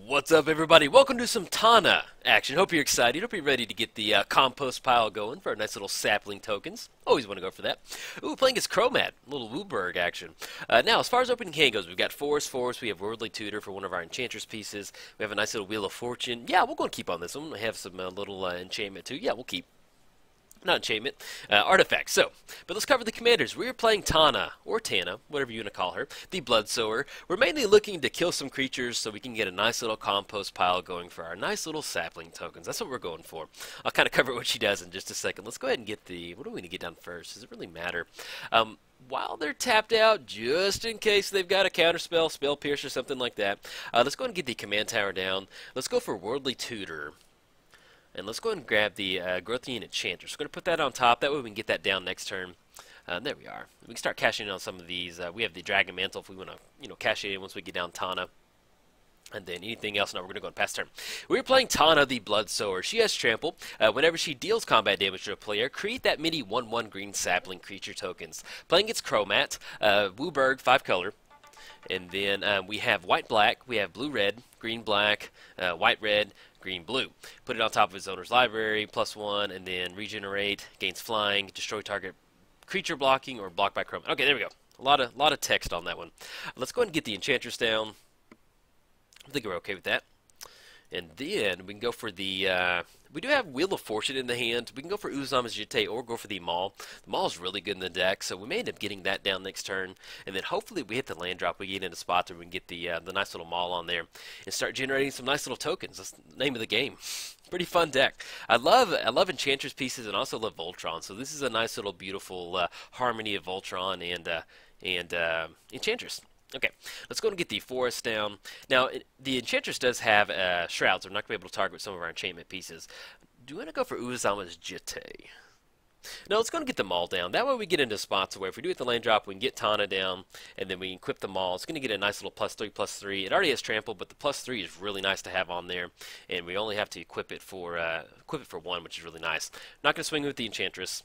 What's up, everybody? Welcome to some Tana action. Hope you're excited. Hope you're ready to get the compost pile going for our nice little sapling tokens. Always want to go for that. Ooh, playing as Chromat. A little Wooburg action. Now, as far as opening hand goes, we've got Forest. We have Worldly Tutor for one of our Enchantress pieces. We have a nice little Wheel of Fortune. Yeah, we'll go and keep on this one. We have some little enchantment, too. Yeah, we'll keep. Not enchantment, artifacts. So, but let's cover the commanders. We are playing Tana, or Tana, whatever you want to call her, the Bloodsower. We're mainly looking to kill some creatures so we can get a nice little compost pile going for our nice little sapling tokens. That's what we're going for. I'll kind of cover what she does in just a second. Let's go ahead and get the, what do we need to get down first? Does it really matter? While they're tapped out, just in case they've got a counterspell, spell pierce, or something like that, let's go ahead and get the command tower down. Let's go for Worldly Tutor. And let's go ahead and grab the Growthian Enchantress. We're going to put that on top. That way we can get that down next turn. There we are. We can start cashing in on some of these. We have the Dragon Mantle if we want to, cash it in once we get down Tana. And then anything else, no, we're going to go and pass turn. We're playing Tana, the Bloodsower. She has Trample. Whenever she deals combat damage to a player, create that mini 1/1 green sapling creature tokens. Playing its Chromat, Wooburg, 5-color. And then we have white-black, we have blue-red, green-black, white-red, green-blue. Put it on top of his owner's library, +1, and then regenerate, gains flying, destroy target creature blocking, or blocked by Chromat. Okay, there we go. A lot of text on that one. Let's go ahead and get the Enchantress down. I think we're okay with that. And then we can go for the, we do have Wheel of Fortune in the hand. We can go for Uzama's Jete or go for the Maul. The Maul is really good in the deck, so we may end up getting that down next turn. And then hopefully we hit the land drop, we get into spots where we can get the nice little Maul on there and start generating some nice little tokens. That's the name of the game. Pretty fun deck. I love Enchantress pieces and also love Voltron. So this is a nice little beautiful harmony of Voltron and Enchantress. Okay, let's go and get the Forest down. Now, the Enchantress does have Shrouds. We're not going to be able to target some of our enchantment pieces. Do you want to go for Uzama's Jete? No, let's go and get the Maul down. That way we get into spots where if we do hit the land drop, we can get Tana down, and then we can equip the Maul. It's going to get a nice little +3/+3. It already has Trample, but the +3 is really nice to have on there, and we only have to equip it for 1, which is really nice. Not going to swing with the Enchantress.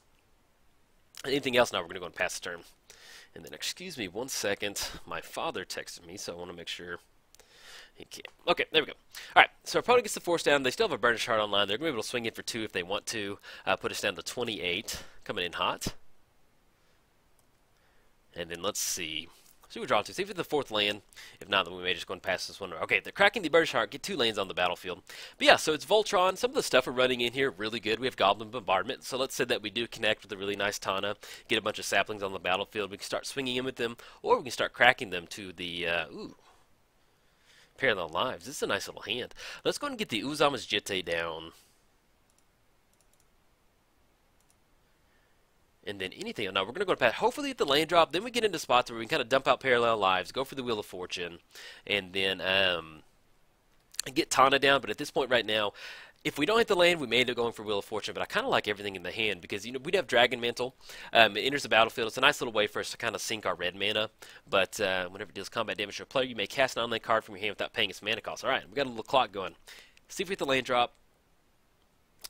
Anything else? Now we're going to go and pass the turn. And then, excuse me 1 second, my father texted me, so I want to make sure he can't. Okay, there we go. All right, so our opponent gets the Force down. They still have a Burnished Heart online. They're going to be able to swing in for 2 if they want to. Put us down to 28, coming in hot. And then let's see. So we draw 2. See if it's the 4th land. If not, then we may just go and pass this one. Okay, they're cracking the Burnished Heart. Get 2 lanes on the battlefield. But yeah, so it's Voltron. Some of the stuff we're running in here really good. We have Goblin Bombardment. So let's say that we do connect with a really nice Tana, get a bunch of saplings on the battlefield. We can start swinging in with them, or we can start cracking them to the Parallel Lives. This is a nice little hand. Let's go and get the Uzama's Jete down. And then anything. Now we're going to go to pat. Hopefully at the land drop. Then we get into spots where we can kind of dump out Parallel Lives, go for the Wheel of Fortune, and then get Tana down. But at this point right now, if we don't hit the land, we may end up going for Wheel of Fortune. But I kind of like everything in the hand because we'd have Dragon Mantle. It enters the battlefield. It's a nice little way for us to kind of sink our red mana. But whenever it deals combat damage to a player, you may cast an online card from your hand without paying its mana cost. All right, we got a little clock going. See if we hit the land drop.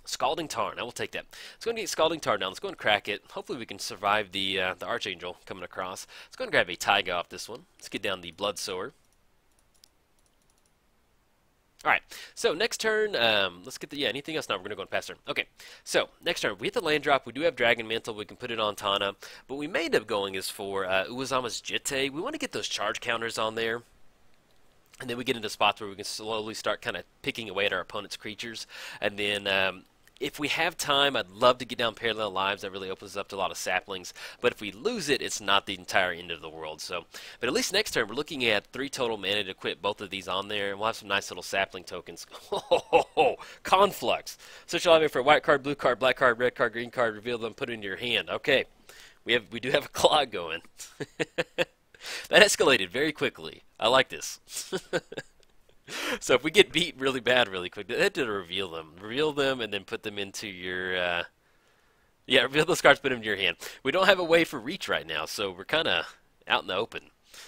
Scalding Tarn, I will take that. Let's go and get Scalding Tarn down. Let's go and crack it. Hopefully we can survive the Archangel coming across. Let's go and grab a Taiga off this one. Let's get down the Bloodsower. Alright, so next turn, let's get the, anything else? No, we're going to go and pass turn. Okay, so next turn, we hit the land drop. We do have Dragon Mantle. We can put it on Tana. But we may end up going is for Uzama's Jete. We want to get those charge counters on there. And then we get into spots where we can slowly start kind of picking away at our opponent's creatures. And then if we have time, I'd love to get down Parallel Lives. That really opens up to a lot of saplings. But if we lose it, it's not the entire end of the world. So, but at least next turn, we're looking at 3 total mana to equip both of these on there. And we'll have some nice little sapling tokens. Conflux. Search your library for a white card, blue card, black card, red card, green card. Reveal them, put it into your hand. Okay. We do have a clock going. That escalated very quickly. I like this. So if we get beat really bad really quick, they have to reveal them and then put them into your reveal those cards, put them in your hand. We don't have a way for reach right now, so we're kind of out in the open.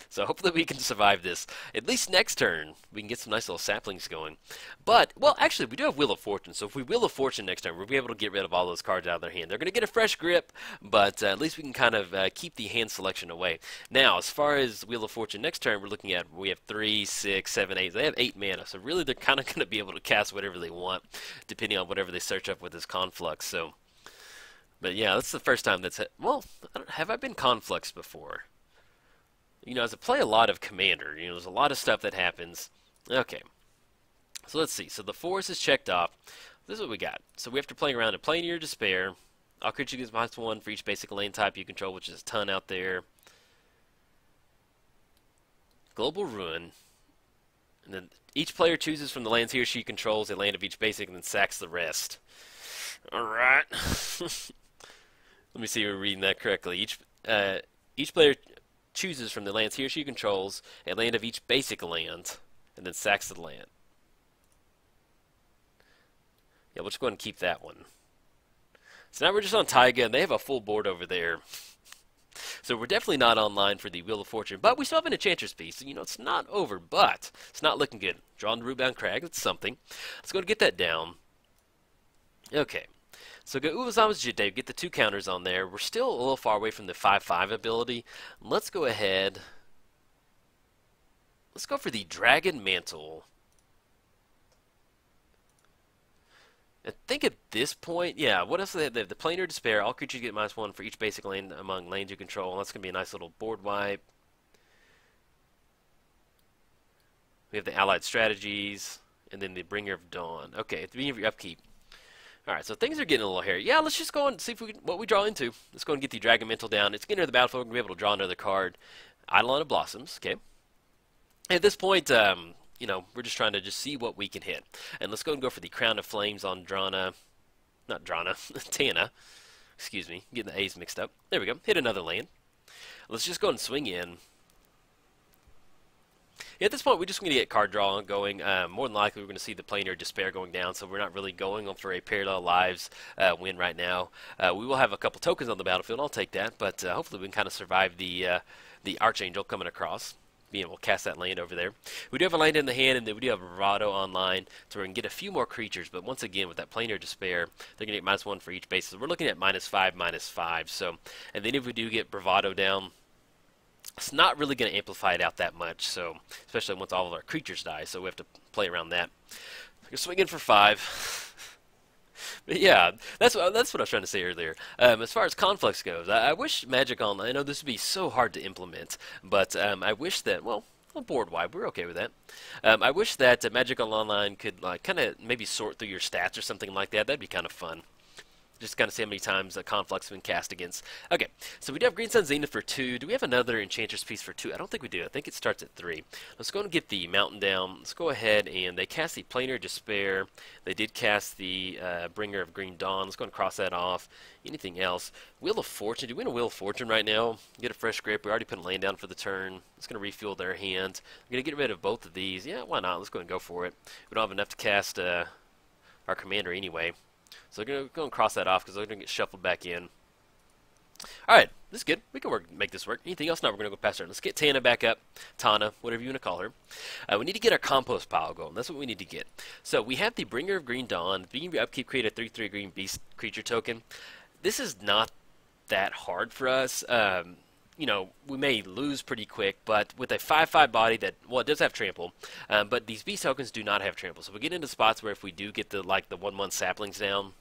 So hopefully we can survive this. At least next turn, we can get some nice little saplings going. But, well, actually, we do have Wheel of Fortune. So if we Wheel of Fortune next turn, we'll be able to get rid of all those cards out of their hand. They're going to get a fresh grip, but at least we can kind of keep the hand selection away. Now, as far as Wheel of Fortune next turn, we're looking at, we have 3, 6, 7, 8. They have 8 mana. So really, they're kind of going to be able to cast whatever they want, depending on whatever they search up with this Conflux. So, but yeah, that's the first time that's, well, have I been Conflux before? You know, as I play a lot of Commander, you know, there's a lot of stuff that happens. Okay, so let's see. So the forest is checked off. This is what we got. So we have to play around a Plane of Your Despair. All creatures gets -1 for each basic lane type you control, which is a ton out there. Global Ruin. And then each player chooses from the lands he or she controls a land of each basic and then sacks the rest. Alright. Let me see if we're reading that correctly. Each player chooses from the lands he or she controls a land of each basic land, and then sacks the land. Yeah, we'll just go ahead and keep that one. So now we're just on Taiga, and they have a full board over there. So we're definitely not online for the Wheel of Fortune, but we still have an Enchantress piece. So, you know, it's not over, but it's not looking good. Drawing the Rootbound Crag, that's something. Let's go and get that down. Okay. So go Uwazama's Jide, get the 2 counters on there. We're still a little far away from the 5/5 ability. Let's go ahead. Let's go for the Dragon Mantle. I think at this point, yeah, what else do they have? They have the Planar Despair. All creatures get -1 for each basic land among lanes you control. And that's going to be a nice little board wipe. We have the Allied Strategies, and then the Bringer of Dawn. Okay, at the beginning of your upkeep. Alright, so things are getting a little hairy. Yeah, let's just go and see if we can, what we draw into. Let's go and get the Dragon Mantle down. It's getting into the battlefield. We're going to be able to draw another card. Eidolon of Blossoms, okay. At this point, you know, we're just trying to just see what we can hit. And let's go and go for the Crown of Flames on Tana. Excuse me, getting the A's mixed up. There we go. Hit another land. Let's just go and swing in. Yeah, at this point, we're just going to get card draw going. More than likely, we're going to see the Planar Despair going down, so we're not really going for a Parallel Lives win right now. We will have a couple tokens on the battlefield. I'll take that, but hopefully we can kind of survive the Archangel coming across, being able to cast that land over there. We do have a land in the hand, and then we do have Bravado online, so we can get a few more creatures, but once again, with that Planar Despair, they're going to get -1 for each base. So we're looking at -5, -5. So, and then if we do get Bravado down, it's not really going to amplify it out that much, so especially once all of our creatures die, so we have to play around that. We're swinging for 5. But yeah, that's what I was trying to say earlier. As far as Conflux goes, I wish Magic Online, I know this would be so hard to implement, but I wish that, well, board wide, we're okay with that. I wish that Magic Online could like kind of maybe sort through your stats or something like that. That'd be kind of fun. Just kind of see how many times a Conflux has been cast against. Okay, so we do have Green Sun Zenith for 2. Do we have another Enchantress piece for 2? I don't think we do. I think it starts at 3. Let's go and get the Mountain down. Let's go ahead and they cast the Planar Despair. They did cast the Bringer of Green Dawn. Let's go and cross that off. Anything else? Wheel of Fortune. Do we want a Wheel of Fortune right now? Get a fresh grip. We already put a land down for the turn. It's going to refuel their hand. We're going to get rid of both of these. Yeah, why not? Let's go and go for it. We don't have enough to cast our commander anyway. So we're going to go and cross that off because they're going to get shuffled back in. Alright, this is good. We can make this work. Anything else? No, we're going to go past her. Let's get Tana back up. Tana, whatever you want to call her. We need to get our compost pile going. That's what we need to get. So we have the Bringer of Green Dawn. Being your upkeep, create a 3/3 green beast creature token. This is not that hard for us. You know, we may lose pretty quick, but with a 5/5 body that, well, it does have trample, but these beast tokens do not have trample. So we get into spots where if we do get the 1/1 saplings down,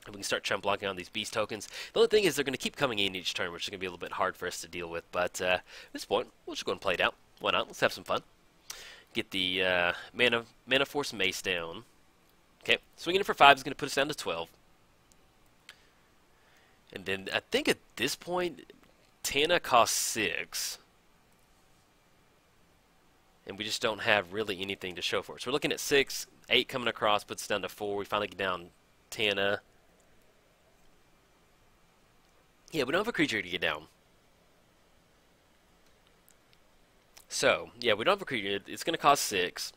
we can start chump blocking on these beast tokens. The only thing is they're going to keep coming in each turn, which is going to be a little bit hard for us to deal with. But at this point, we'll just go and play it out. Why not? Let's have some fun. Get the Mana Force Mace down. Okay, swinging it for 5 is going to put us down to 12. And then I think at this point, Tana costs 6. And we just don't have really anything to show for it. So we're looking at 6, 8 coming across, puts us down to 4. We finally get down Tana. Yeah, we don't have a creature to get down. So, yeah, we don't have a creature. It's going to cost 6.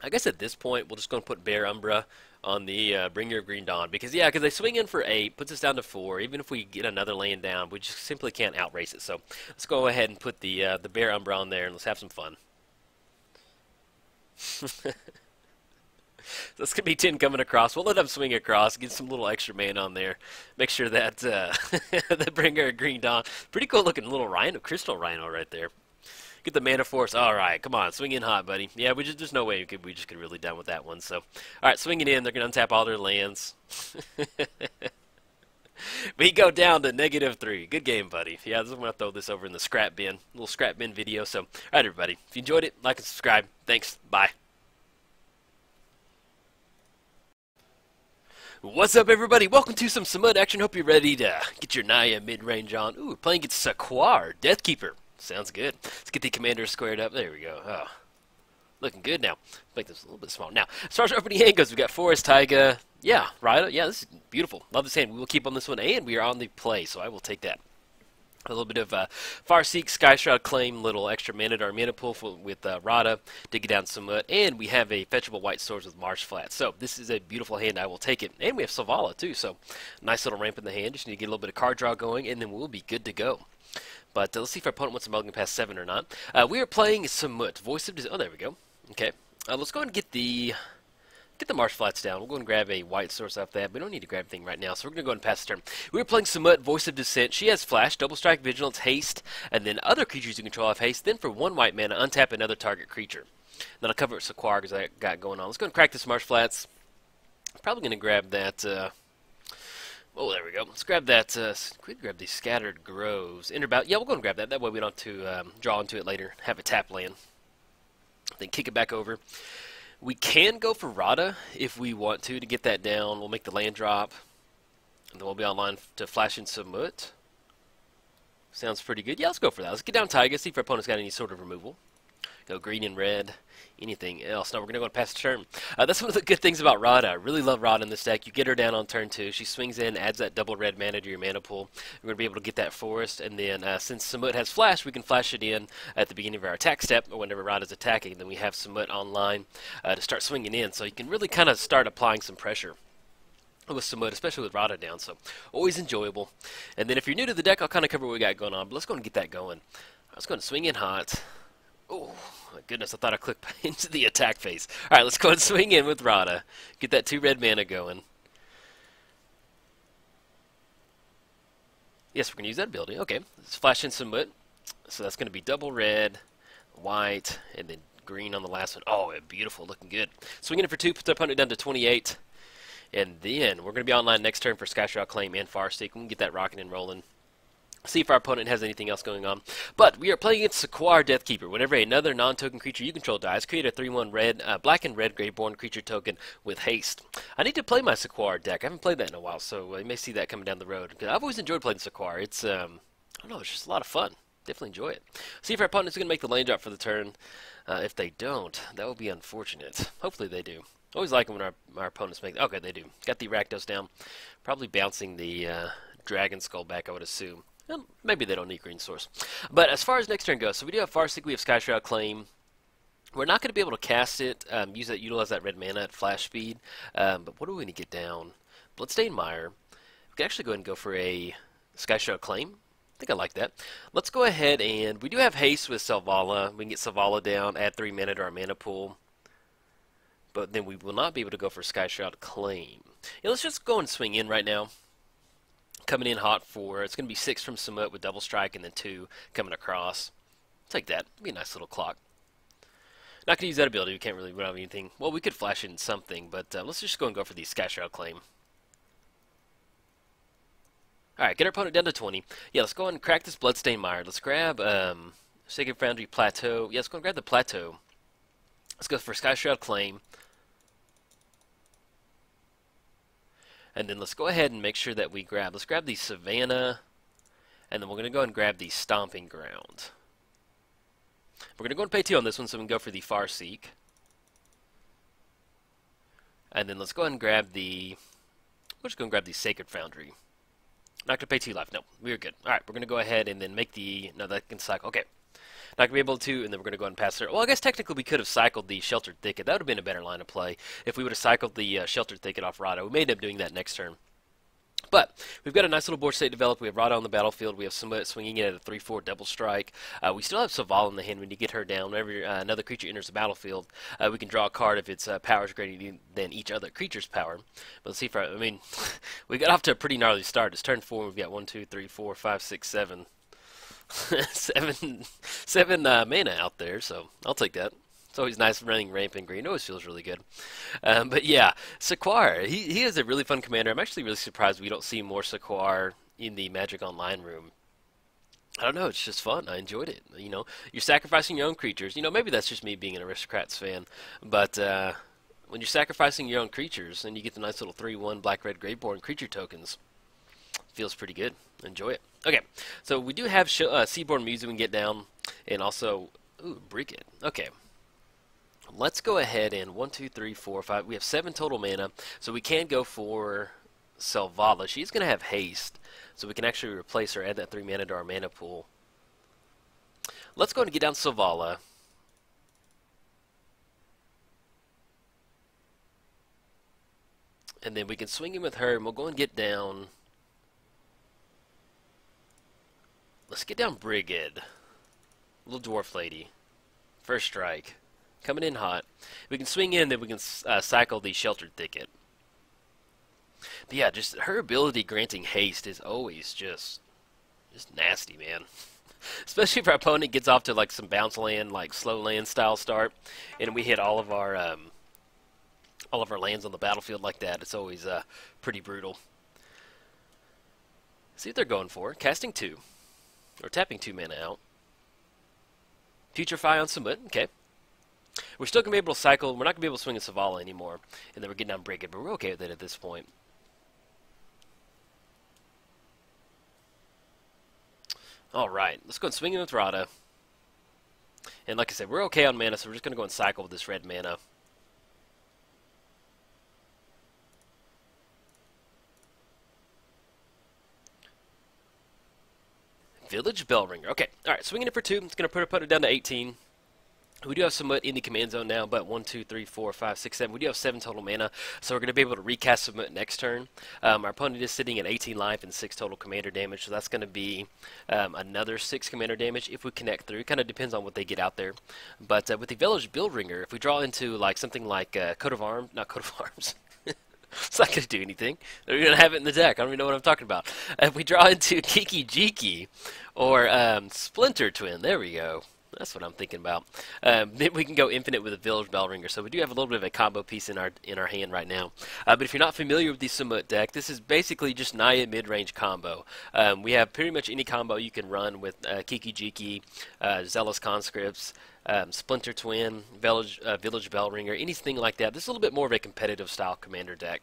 I guess at this point, we're just going to put Bear Umbra on the Bringer of Green Dawn. Because they swing in for 8, puts us down to 4. Even if we get another land down, we just simply can't outrace it. So let's go ahead and put the Bear Umbra on there, and let's have some fun. That's going to be 10 coming across. We'll let them swing across, get some little extra man on there. Make sure that the Bringer of Green Dawn. Pretty cool looking little rhino, crystal rhino right there. Get the mana force. All right, come on, swing in hot, buddy. Yeah, there's no way we just could really done with that one. So, all right, swinging in. They're going to untap all their lands. We go down to -3. Good game, buddy. Yeah, I'm going to throw this over in the scrap bin. Little scrap bin video. So, all right, everybody. If you enjoyed it, like and subscribe. Thanks. Bye. What's up, everybody? Welcome to some Samut action. Hope you're ready to get your Naya mid-range on. Ooh, playing against Saquar, Deathkeeper. Sounds good. Let's get the commander squared up. There we go. Oh, looking good now. Make this a little bit small. Now, as far as our opening hand goes, we got Forest, Taiga. Yeah, right. Yeah, this is beautiful. Love this hand. We will keep on this one, and we are on the play, so I will take that. A little bit of Farseek, Skyshroud Claim, little extra mana to our mana pool with Rada, dig it down Samut, and we have a fetchable white swords with Marsh Flat. So this is a beautiful hand. I will take it. And we have Selvala too, so nice little ramp in the hand. Just need to get a little bit of card draw going, and then we'll be good to go. But let's see if our opponent wants to mulligan past 7 or not. We are playing Samut, Voice of Desire. Oh, there we go. Okay, let's go ahead and get the Marsh Flats down. We'll go and grab a white source off that. We don't need to grab anything right now, so we're going to go ahead and pass the turn. We are playing Samut, Voice of Dissent. She has Flash, Double Strike, Vigilance, Haste, and then other creatures you control have Haste. Then for 1 white mana, untap another target creature. Then I'll cover it with Saquar because I got going on. Let's go and crack this Marsh Flats. Probably going to grab that... oh, there we go. Let's grab that. Quick, grab these Scattered Groves. Interbout. Yeah, we'll go and grab that. That way we don't have to draw into it later. Have a tap land. Then kick it back over. We can go for Rada if we want to get that down. We'll make the land drop. And then we'll be online to flash in Samut. Sounds pretty good. Yeah, let's go for that. Let's get down Taiga, see if our opponent's got any sort of removal. Go green and red. Anything else? No, we're going to go and pass the turn. That's one of the good things about Rada. I really love Rada in this deck. You get her down on turn 2. She swings in, adds that double red mana to your mana pool. We're going to be able to get that forest. And then since Samut has flash, we can flash it in at the beginning of our attack step or whenever Rada's attacking. Then we have Samut online to start swinging in. So you can really kind of start applying some pressure with Samut, especially with Rada down. So always enjoyable. And then if you're new to the deck, I'll kind of cover what we got going on. But let's go and get that going. Let's go and swing in hot. Oh, my goodness, I thought I clicked into the attack phase. All right, let's go and swing in with Rada. Get that 2 red mana going. Yes, we're going to use that ability. Okay, let's flash in Samut. So that's going to be double red, white, and then green on the last one. Oh, beautiful, looking good. Swinging in for 2, puts our opponent down to 28. And then we're going to be online next turn for Skyshroud Claim and Farseek. We can get that rocking and rolling. See if our opponent has anything else going on. But we are playing against Saquar Deathkeeper. Whenever another non-token creature you control dies, create a 3/1 red, black and red Greyborn creature token with haste. I need to play my Saquar deck. I haven't played that in a while, so you may see that coming down the road. I've always enjoyed playing Saquar. It's I don't know, it's just a lot of fun. Definitely enjoy it. See if our opponent's going to make the lane drop for the turn. If they don't, that would be unfortunate. Hopefully they do. Always like when our opponents make... Okay, they do. Got the Rakdos down. Probably bouncing the Dragon Skull back, I would assume. Well, maybe they don't need green source. But as far as next turn goes, so we do have Farseek, we have Skyshroud Claim. We're not going to be able to cast it, utilize that red mana at flash speed. But what are we going to get down? Bloodstained Mire. We can actually go ahead and go for a Skyshroud Claim. I think I like that. Let's go ahead and we do have haste with Selvala. We can get Selvala down, add 3 mana to our mana pool. But then we will not be able to go for Skyshroud Claim. Yeah, let's just go and swing in right now. Coming in hot for, it's going to be 6 from Samut with double strike and then 2 coming across. Take that. It'll be a nice little clock. Not going to use that ability. We can't really run anything. Well, we could flash in something, but let's just go and go for the Skyshroud Claim. Alright, get our opponent down to 20. Yeah, let's go and crack this Bloodstained Mire. Let's grab Sacred Foundry Plateau. Yeah, let's go and grab the Plateau. Let's go for Skyshroud Claim. And then let's go ahead and make sure that we grab, let's grab the Savannah, and then we're going to go and grab the Stomping Ground. We're going to go and pay 2 on this one, so we can go for the Farseek. And then let's go ahead and grab the, we're just going to grab the Sacred Foundry. Not going to pay 2 life, no, we're good. Alright, we're going to go ahead and then make the, no, that can cycle, okay. Not going to be able to, and then we're going to go ahead and pass her. Well, I guess technically we could have cycled the Sheltered Thicket. That would have been a better line of play if we would have cycled the Sheltered Thicket off Rada. We may end up doing that next turn. But we've got a nice little board state developed. We have Rada on the battlefield. We have Samut swinging it at a 3/4 double strike. We still have Saval in the hand when you get her down. Whenever another creature enters the battlefield, we can draw a card if its power is greater than each other creature's power. But let's see if I mean, we got off to a pretty gnarly start. It's turn 4. We've got 1, 2, 3, 4, 5, 6, 7. seven mana out there, so I'll take that. It's always nice running Rampant Green. It always feels really good. But yeah, Sequoia, he is a really fun commander. I'm actually really surprised we don't see more Sequoia in the Magic Online room. I don't know, it's just fun. I enjoyed it. You know, you're sacrificing your own creatures. You know, maybe that's just me being an Aristocrats fan, but when you're sacrificing your own creatures and you get the nice little 3/1 Black-Red Graveborn creature tokens, feels pretty good. Enjoy it. Okay, so we do have Seaborn Muse we can get down, and also, ooh, Brigid. Okay. Let's go ahead and 1, 2, 3, 4, 5. We have 7 total mana, so we can go for Selvala. She's going to have haste, so we can actually replace her, add that 3 mana to our mana pool. Let's go ahead and get down Selvala. And then we can swing in with her, and we'll go and get down. Let's get down Brigid. Little dwarf lady. First strike. Coming in hot. We can swing in, then we can cycle the Sheltered Thicket. But yeah, just her ability granting haste is always just nasty, man. Especially if our opponent gets off to like some bounce land, like slow land style start, and we hit all of our lands on the battlefield like that. It's always pretty brutal. See what they're going for. Casting 2. Or tapping 2 mana out. Putrefy on Samut. Okay. We're still going to be able to cycle. We're not going to be able to swing a Savala anymore. And then we're getting down Brigid, but we're okay with it at this point. Alright, let's go and swing in with Rada. And like I said, we're okay on mana, so we're just going to go and cycle with this red mana. Village Bellringer. Okay, alright, swinging it for 2. It's going to put it down to 18. We do have Samut in the command zone now, but 1, 2, 3, 4, 5, 6, 7. We do have 7 total mana, so we're going to be able to recast Samut next turn. Our opponent is sitting at 18 life and 6 total commander damage, so that's going to be another 6 commander damage if we connect through. Kind of depends on what they get out there. But with the Village Bellringer, if we draw into like something like Coat of Arms, not Coat of Arms. It's not going to do anything. They're going to have it in the deck. I don't even know what I'm talking about. If we draw into Kiki Jiki or Splinter Twin, there we go. That's what I'm thinking about. Then we can go infinite with a Village Bellringer. So we do have a little bit of a combo piece in our hand right now. But if you're not familiar with the Samut deck, this is basically just Naya mid-range combo. We have pretty much any combo you can run with Kiki Jiki, Zealous Conscripts, Splinter Twin, Village Bellringer, anything like that. This is a little bit more of a competitive style commander deck.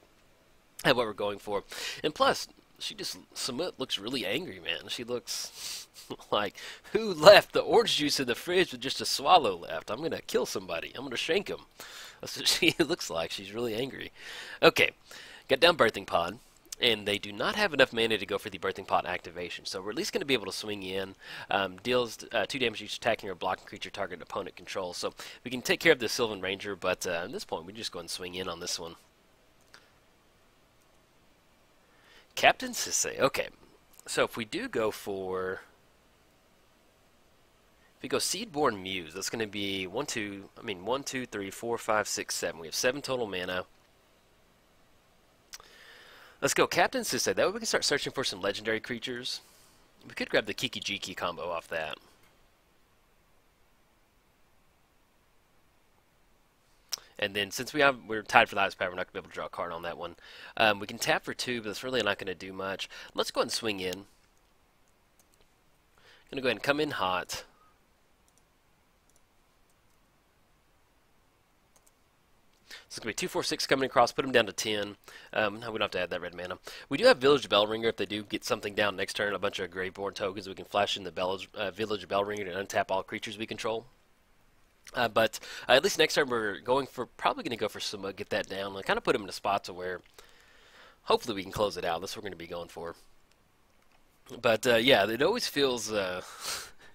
That's what we're going for. And plus, Samut looks really angry, man. She looks like, who left the orange juice in the fridge with just a swallow left? I'm going to kill somebody. I'm going to shank him. That's what she looks like. She's really angry. Okay, got down Birthing Pod, and they do not have enough mana to go for the Birthing Pod activation, so we're at least going to be able to swing in. Deals 2 damage each attacking or blocking creature target opponent controls. So we can take care of the Sylvan Ranger, but at this point we just go and swing in on this one. Captain Sisay. Okay, so if we do go for... If we go Seedborn Muse, that's going to be 1, 2, 3, 4, 5, 6, 7. We have 7 total mana. Let's go Captain Sisay. That way we can start searching for some legendary creatures. We could grab the Kiki Jiki combo off that. And then since we're tied for the highest power, we're not going to be able to draw a card on that one. We can tap for 2, but it's really not going to do much. Let's go ahead and swing in. Going to go ahead and come in hot. So it's going to be 2, 4, 6 coming across, put them down to 10. No, we don't have to add that red mana. We do have Village Bellringer if they do get something down next turn, a bunch of Graveborn tokens. We can flash in the Village Bellringer to untap all creatures we control. But at least next time we're probably going to go for Samut, get that down, and kind of put him in a spot to where hopefully we can close it out. That's what we're going to be going for. But yeah, it always feels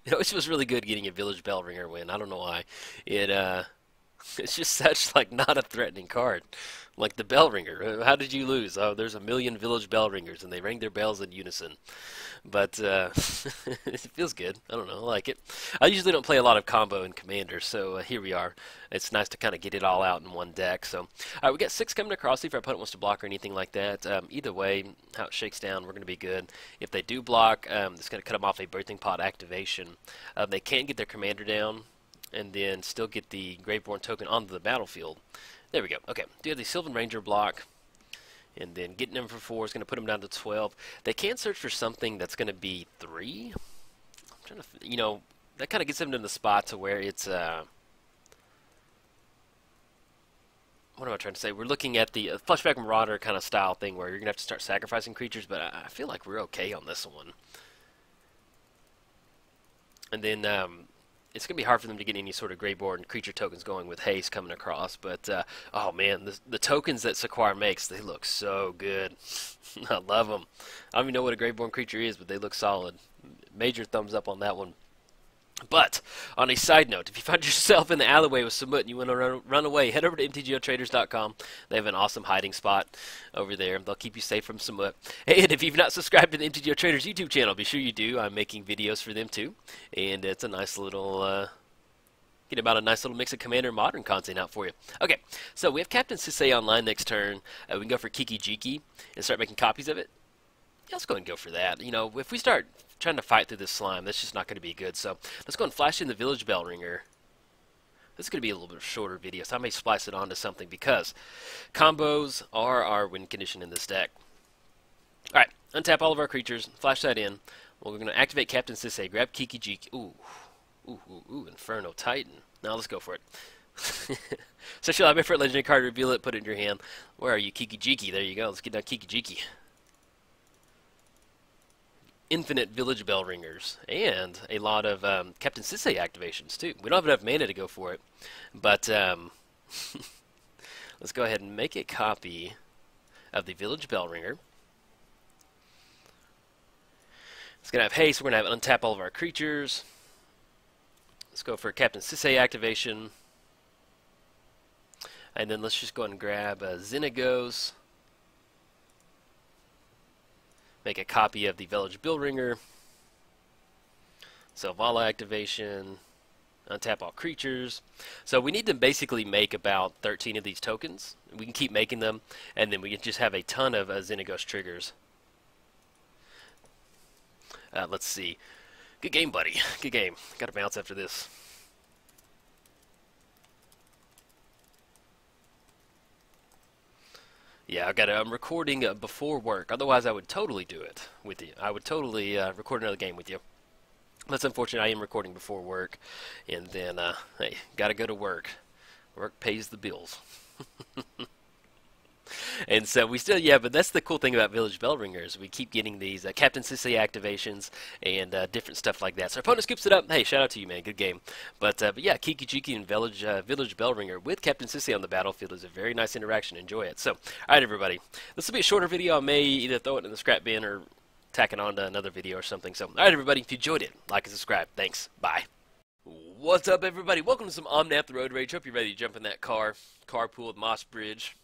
It always feels really good getting a Village Bellringer win. I don't know why. It it's just such like not a threatening card. Like the Bellringer. How did you lose? Oh, there's a million Village Bellringers and they ring their bells in unison. But it feels good. I don't know. I like it. I usually don't play a lot of combo in Commander, so here we are. It's nice to kind of get it all out in one deck. So, all right, we got 6 coming across. See if our opponent wants to block or anything like that. Either way, how it shakes down, we're going to be good. If they do block, it's going to cut them off a Birthing Pod activation. They can get their Commander down and then still get the Graveborn token onto the battlefield. There we go. Okay, do you have the Sylvan Ranger block? And then getting them for 4 is going to put them down to 12. They can search for something that's going to be 3. I'm trying to, that kind of gets them in the spot to where it's, what am I trying to say? We're looking at the Fleshback Marauder kind of style thing where you're going to have to start sacrificing creatures, but I feel like we're okay on this one. And then, it's going to be hard for them to get any sort of Greyborn creature tokens going with haste coming across, but oh man, the tokens that Sequire makes, they look so good. I love them. I don't even know what a Greyborn creature is, but they look solid. Major thumbs up on that one. But, on a side note, if you find yourself in the alleyway with Samut and you want to run away, head over to mtgotraders.com. They have an awesome hiding spot over there. They'll keep you safe from Samut. And if you've not subscribed to the MTGO Traders YouTube channel, be sure you do. I'm making videos for them too. And it's a nice little, get about a nice little mix of Commander and Modern content out for you. Okay, so we have Captain Sisay online next turn. We can go for Kiki Jiki and start making copies of it. Yeah, let's go ahead and go for that. If we start trying to fight through this slime, that's just not going to be good. So let's go and flash in the Village Bellringer. This is going to be a little bit of a shorter video, so I may splice it onto something because combos are our win condition in this deck. Alright, untap all of our creatures, flash that in. Well, we're going to activate Captain Sisay, grab Kiki Jiki. Ooh, Inferno Titan. Now let's go for it. So she'll have it for a legendary card, reveal it, put it in your hand. Where are you, Kiki Jiki? There you go. Let's get down Kiki Jiki. Infinite Village Bellringers, and a lot of Captain Sisay activations, too. We don't have enough mana to go for it, but let's go ahead and make a copy of the Village Bellringer. It's going to have haste. We're going to have untap all of our creatures. Let's go for Captain Sisay activation. And then let's just go ahead and grab Xenagos. Make a copy of the Village Bellringer. So Vala activation, untap all creatures. So we need to basically make about 13 of these tokens. We can keep making them, and then we can just have a ton of Xenagos triggers. Let's see. Good game, buddy. Good game. Got to bounce after this. Yeah, I'm recording before work. Otherwise, I would totally do it with you. I would totally record another game with you. That's unfortunate. I am recording before work, and then hey, gotta go to work. Work pays the bills. And so we still, yeah, but that's the cool thing about Village Bellringers. We keep getting these Captain Sisay activations and different stuff like that. So our opponent scoops it up. Hey, shout out to you, man. Good game. But yeah, Kiki Jiki and Village Bellringer with Captain Sisay on the battlefield is a very nice interaction. Enjoy it. So, all right, everybody. This will be a shorter video. I may either throw it in the scrap bin or tack it on to another video or something. So, all right, everybody. If you enjoyed it, like and subscribe. Thanks. Bye. What's up, everybody? Welcome to some Omnath Road Rage. Hope you're ready to jump in that carpool with Moss Bridge.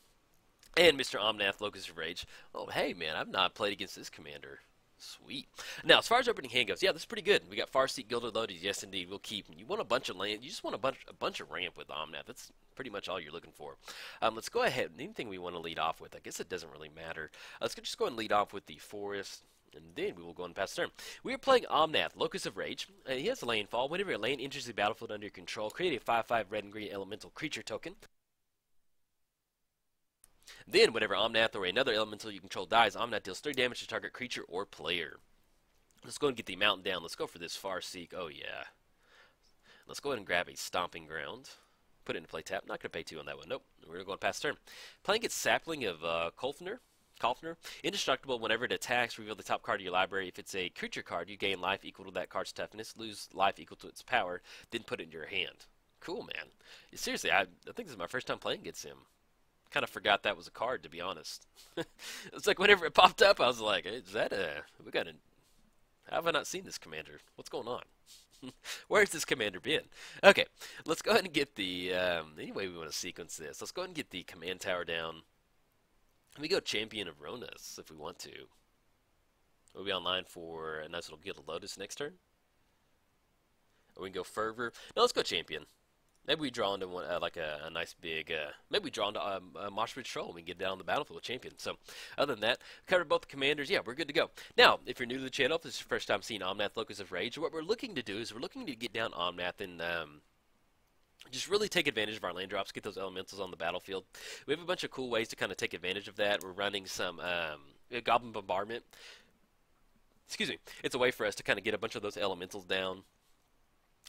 And Mr. Omnath, Locust of Rage. Oh, hey, man, I've not played against this commander. Sweet. Now, as far as opening hand goes, yeah, this is pretty good. We got Farseek Gilded Lotus. Yes, indeed, we'll keep. You want a bunch of land. You just want a bunch of ramp with Omnath. That's pretty much all you're looking for. Let's go ahead. Anything we want to lead off with, I guess it doesn't really matter. Let's just go ahead and lead off with the Forest, and then we will go and pass turn. We are playing Omnath, Locust of Rage. He has a landfall. Whenever a land enters the battlefield under your control, create a 5/5 red and green elemental creature token. Then, whenever Omnath or another elemental you control dies, Omnath deals 3 damage to target creature or player. Let's go and get the mountain down. Let's go for this Farseek. Oh, yeah. Let's go ahead and grab a Stomping Ground. Put it into play tap. Not going to pay 2 on that one. Nope. We're going to go and pass turn. Playing its Sapling of Kolfner. Indestructible. Whenever it attacks, reveal the top card of your library. If it's a creature card, you gain life equal to that card's toughness, lose life equal to its power, then put it in your hand. Cool, man. Seriously, I think this is my first time playing against him. Kind of forgot that was a card, to be honest. It's like whenever it popped up, I was like, hey, is that a... We got a... How have I not seen this commander? What's going on? Where's this commander been? Okay, let's go ahead and get the, any way we want to sequence this. Let's go ahead and get the command tower down. Let me go Champion of Ronas if we want to. We'll be online for a nice little Guild of Lotus next turn. Or we can go Fervor. No, let's go Champion. Maybe we draw into one, like a nice big, maybe we draw into a Moshpit Troll and we can get down on the battlefield with Champion. So, other than that, covered both the commanders. Yeah, we're good to go. Now, if you're new to the channel, if this is your first time seeing Omnath Locus of Rage, what we're looking to do is we're looking to get down Omnath and just really take advantage of our land drops, get those elementals on the battlefield. We have a bunch of cool ways to kind of take advantage of that. We're running some Goblin Bombardment. Excuse me. It's a way for us to kind of get a bunch of those elementals down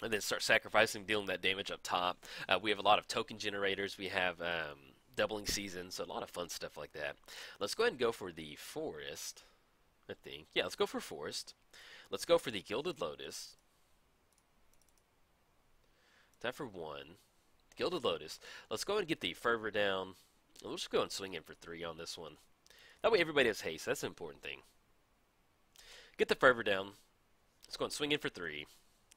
and then start sacrificing, dealing that damage up top. We have a lot of token generators. We have doubling seasons, so a lot of fun stuff like that. Let's go ahead and go for the forest, I think. Yeah, let's go for forest. Let's go for the Gilded Lotus. That for 1. Gilded Lotus. Let's go ahead and get the Fervor down. We'll just go and swing in for 3 on this one. That way everybody has haste. That's an important thing. Get the Fervor down. Let's go and swing in for 3.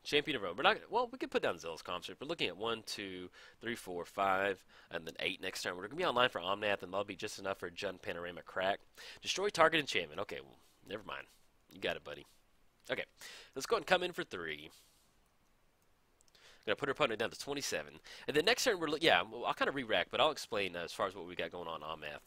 Champion of Rome. We're not. Well, we could put down Zealous Concert. We're looking at 1, 2, 3, 4, 5, and then 8 next turn. We're going to be online for Omnath, and that'll be just enough for a Jund Panorama Crack. Destroy target enchantment. Okay, well, never mind. You got it, buddy. Okay, let's go ahead and come in for 3. Going to put our opponent down to 27. And then next turn, yeah, I'll kind of re-rack, but I'll explain as far as what we got going on Omnath.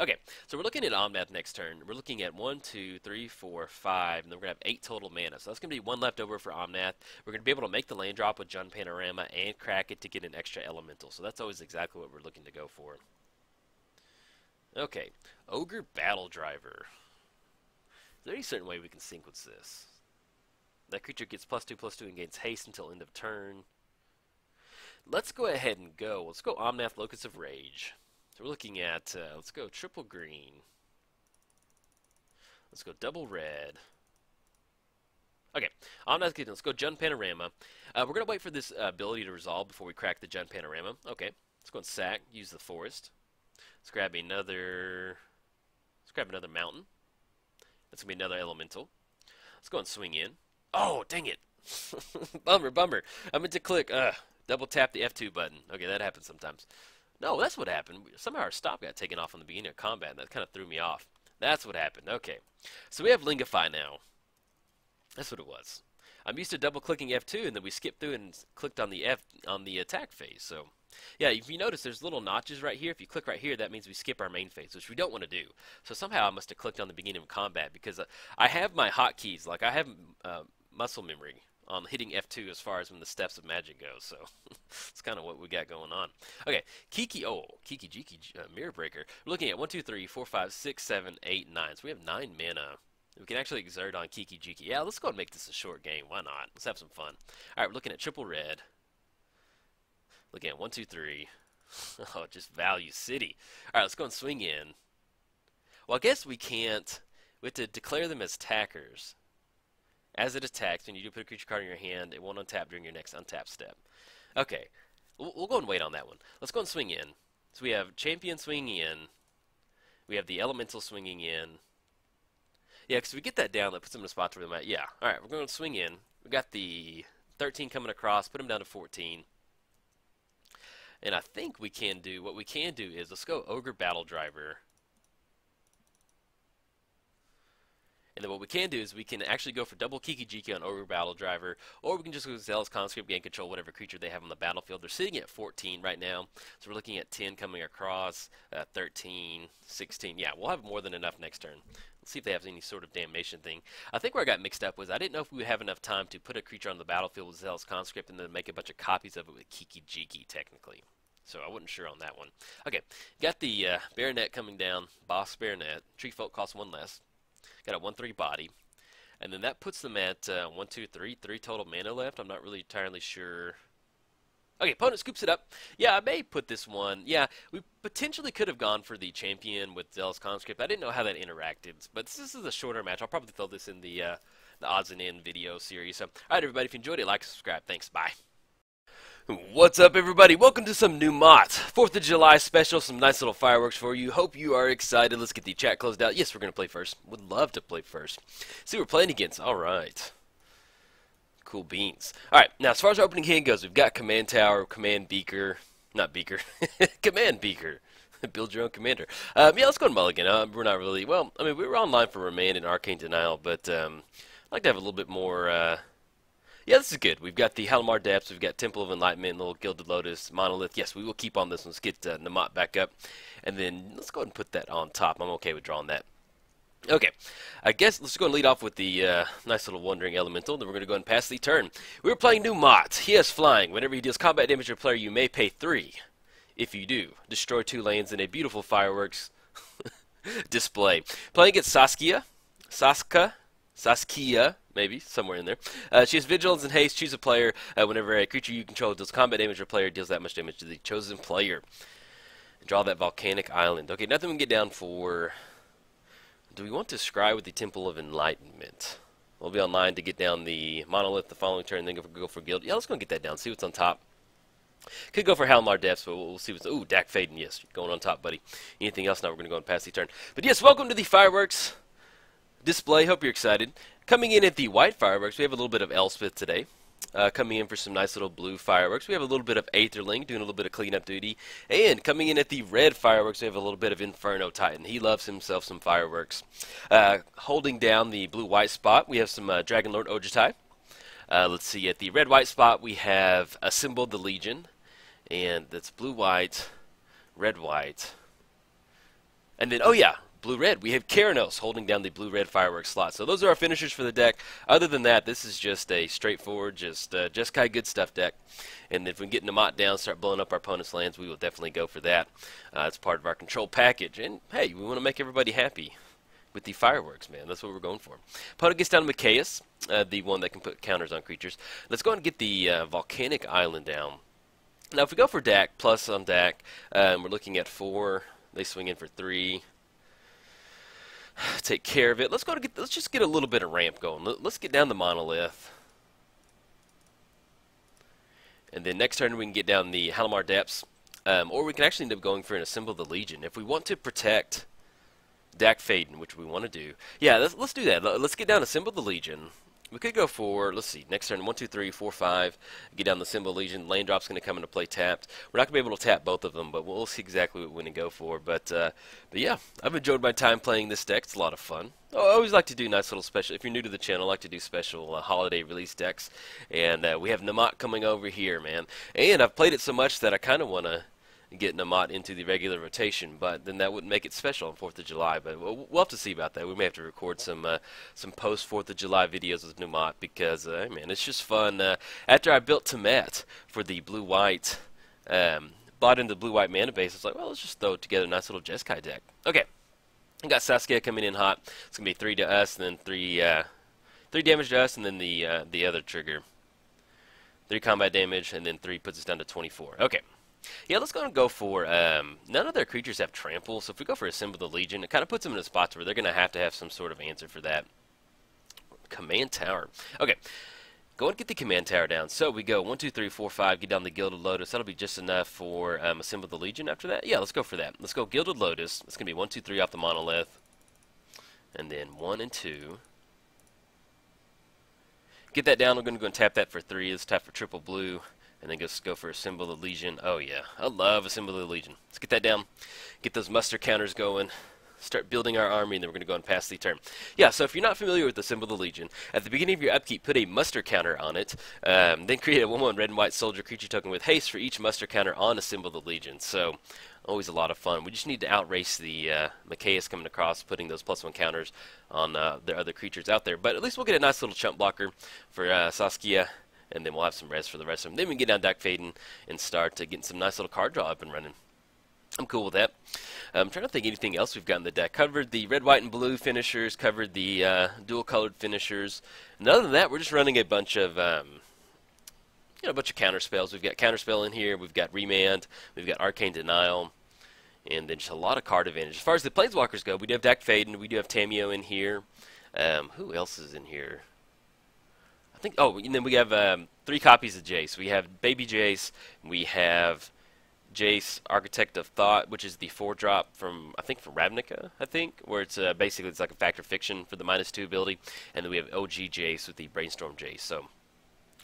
Okay, so we're looking at Omnath next turn. We're looking at 1, 2, 3, 4, 5, and then we're going to have 8 total mana. So that's going to be 1 left over for Omnath. We're going to be able to make the land drop with Jund Panorama and crack it to get an extra elemental. So that's always exactly what we're looking to go for. Okay, Ogre Battle Driver. Is there any certain way we can sequence this? That creature gets +2/+2 and gains haste until end of turn. Let's go ahead and go. Let's go Omnath Locus of Rage. So we're looking at, let's go triple green. Let's go double red. Okay, Omnath, let's go Jund Panorama. We're going to wait for this ability to resolve before we crack the Jund Panorama. Okay, let's go and sack, use the forest. Let's grab another mountain. That's going to be another elemental. Let's go and swing in. Oh, dang it. Bummer. I meant to click, double tap the F2 button. Okay, that happens sometimes. No, that's what happened. Somehow our stop got taken off on the beginning of combat, and that kind of threw me off. That's what happened. Okay. So we have Lingify now. That's what it was. I'm used to double-clicking F2, and then we skipped through and clicked on the F on the attack phase. So, yeah, if you notice, there's little notches right here. If you click right here, that means we skip our main phase, which we don't want to do. So somehow I must have clicked on the beginning of combat, because I have my hotkeys. Like, I have muscle memory on hitting F2 as far as when the steps of magic goes, so it's kind of what we got going on. Okay, Kiki Mirror Breaker. We're looking at 1, 2, 3, 4, 5, 6, 7, 8, 9. So we have 9 mana. We can actually exert on Kiki. Yeah, let's go and make this a short game. Why not? Let's have some fun. All right, we're looking at triple red. Looking at 1, 2, 3. Oh, just Value City. All right, let's go and swing in. Well, I guess we can't. We have to declare them as tackers. As it attacks, when you do put a creature card in your hand, it won't untap during your next untap step. Okay, we'll go and wait on that one. Let's go and swing in. So we have Champion swinging in. We have the Elemental swinging in. Yeah, because we get that down, that puts them in a spot where they might. Yeah, all right, we're going to swing in. We got the 13 coming across, put them down to 14. And I think we can do, what we can do is, let's go Ogre Battle Driver. And then what we can do is we can actually go for double Kiki on Ogre Battle Driver, or we can just go Zealous Conscript, gain control whatever creature they have on the battlefield. They're sitting at 14 right now, so we're looking at 10 coming across, 13, 16. Yeah, we'll have more than enough next turn. Let's see if they have any sort of damnation thing. I think where I got mixed up was I didn't know if we would have enough time to put a creature on the battlefield with Zealous Conscript and then make a bunch of copies of it with Kiki technically. So I wasn't sure on that one. Okay, got the Baronet coming down, Boss Baronet. Tree Folk costs 1 less. Got a 1/3 body, and then that puts them at 1, 2, 3 total mana left. I'm not really entirely sure. Okay, opponent scoops it up. Yeah, I may put this one. Yeah, we potentially could have gone for the Champion with Zealous Conscript. I didn't know how that interacted, but this is a shorter match. I'll probably throw this in the odds and end video series. So, all right, everybody, if you enjoyed it, like, subscribe. Thanks. Bye. What's up, everybody? Welcome to some Numot 4th of July special. Some nice little fireworks for you. Hope you are excited. Let's get the chat closed out. Yes, we're going to play first. Would love to play first. See who we're playing against. All right. Cool beans. All right. Now, as far as our opening hand goes, we've got Command Tower, Command Beaker. Not Beaker. Command Beaker. Build your own commander. Yeah, let's go to Mulligan. We're not really... Well, I mean, we were online for Remand and Arcane Denial, but I'd like to have a little bit more... Yeah, this is good. We've got the Halimar Depths, we've got Temple of Enlightenment, little Gilded Lotus, Monolith. Yes, we will keep on this one. Let's get Numot back up. And then let's go ahead and put that on top. I'm okay with drawing that. Okay, I guess let's go and lead off with the nice little Wandering Elemental. Then we're going to go ahead and pass the turn. We're playing Numot. He has Flying. Whenever he deals combat damage to a player, you may pay 3. If you do, destroy 2 lanes in a beautiful fireworks display. Playing against Saskia, maybe, somewhere in there. She has Vigilance and Haste. Choose a player. Whenever a creature you control deals combat damage to a player, deals that much damage to the chosen player. Draw that Volcanic Island. Okay, nothing we can get down for... Do we want to scry with the Temple of Enlightenment? We'll be online to get down the Monolith the following turn, then go for Guild. Yeah, let's go and get that down, see what's on top. Could go for Halimar Depths, but we'll see what's... Ooh, Dak Faden, yes, going on top, buddy. Anything else? Now we're going to go and pass the turn. But yes, welcome to the fireworks display. Hope you're excited. Coming in at the white fireworks, we have a little bit of Elspeth today. Coming in for some nice little blue fireworks, we have a little bit of Aetherling doing a little bit of cleanup duty. And coming in at the red fireworks, we have a little bit of Inferno Titan. He loves himself some fireworks. Holding down the blue-white spot, we have some Dragon Lord Ojutai. Let's see, at the red-white spot, we have Assembled the Legion. And that's blue-white, red-white. And then, oh yeah, blue-red, we have Keranos holding down the blue-red fireworks slot. So those are our finishers for the deck. Other than that, this is just a straightforward, just kind of good stuff deck. And if we can get Numot down, start blowing up our opponent's lands, we will definitely go for that. It's part of our control package. And hey, we want to make everybody happy with the fireworks, man. That's what we're going for. Opponent gets down to Mikaeus, the one that can put counters on creatures. Let's go ahead and get the Volcanic Island down. Now, if we go for Dak, plus on Dak, we're looking at 4. They swing in for 3. Take care of it. Let's just get a little bit of ramp going. Let's get down the Monolith. And then next turn we can get down the Halimar Depths. Or we can actually end up going for an Assemble the Legion. If we want to protect Dak Faden, which we want to do. Yeah, let's do that. Let's get down Assemble the Legion. We could go for, let's see, next turn, 1, 2, 3, 4, 5. Get down the Assemble Legion. Lane Drop's going to come into play tapped. We're not going to be able to tap both of them, but we'll see exactly what we're going to go for. But yeah, I've enjoyed my time playing this deck. It's a lot of fun. I always like to do nice little special, if you're new to the channel, I like to do special holiday release decks. And we have Numot coming over here, man. And I've played it so much that I kind of want to get Numot into the regular rotation, but then that wouldn't make it special on 4th of July. But we'll have to see about that. We may have to record some post 4th of July videos with Numot because, man, it's just fun. After I built Tamet for the blue-white, bought into the blue-white mana base, it's like, well, let's just throw together a nice little Jeskai deck. Okay, we got Saskia coming in hot. It's gonna be 3 to us, and then 3 damage to us, and then the other trigger, 3 combat damage, and then 3 puts us down to 24. Okay. Yeah, let's go and go for, none of their creatures have trample, so if we go for Assemble the Legion, it kind of puts them in a spot where they're going to have some sort of answer for that. Command Tower. Okay, go and get the Command Tower down. So we go 1, 2, 3, 4, 5, get down the Gilded Lotus. That'll be just enough for Assemble the Legion after that. Yeah, let's go for that. Let's go Gilded Lotus. It's going to be 1, 2, 3 off the Monolith. And then 1 and 2. Get that down. We're going to go and tap that for 3. Let's tap for triple blue. And then just go for Assemble the Legion. Oh, yeah. I love Assemble the Legion. Let's get that down. Get those muster counters going. Start building our army, and then we're going to go and pass the turn. Yeah, so if you're not familiar with Assemble the Legion, at the beginning of your upkeep, put a muster counter on it. Then create a 1/1 red and white soldier creature token with haste for each muster counter on Assemble the Legion. So, always a lot of fun. We just need to outrace the Mikaeus coming across, putting those +1 counters on their other creatures out there. But at least we'll get a nice little chump blocker for Saskia. And then we'll have some rest for the rest of them. Then we can get down Dak Faden and start getting some nice little card draw up and running. I'm cool with that. I'm trying to think anything else we've got in the deck. Covered the red, white, and blue finishers. Covered the dual-colored finishers. And other than that, we're just running a bunch of, a bunch of counter spells. We've got counterspell in here. We've got remand. We've got arcane denial. And then just a lot of card advantage. As far as the planeswalkers go, we do have Dak Faden. We do have Tamio in here. Who else is in here? I think. Oh, and then we have 3 copies of Jace. We have Baby Jace. We have Jace, Architect of Thought, which is the 4-drop from, I think, from Ravnica, I think, where it's basically it's like a Fact or Fiction for the -2 ability. And then we have OG Jace with the Brainstorm Jace. So,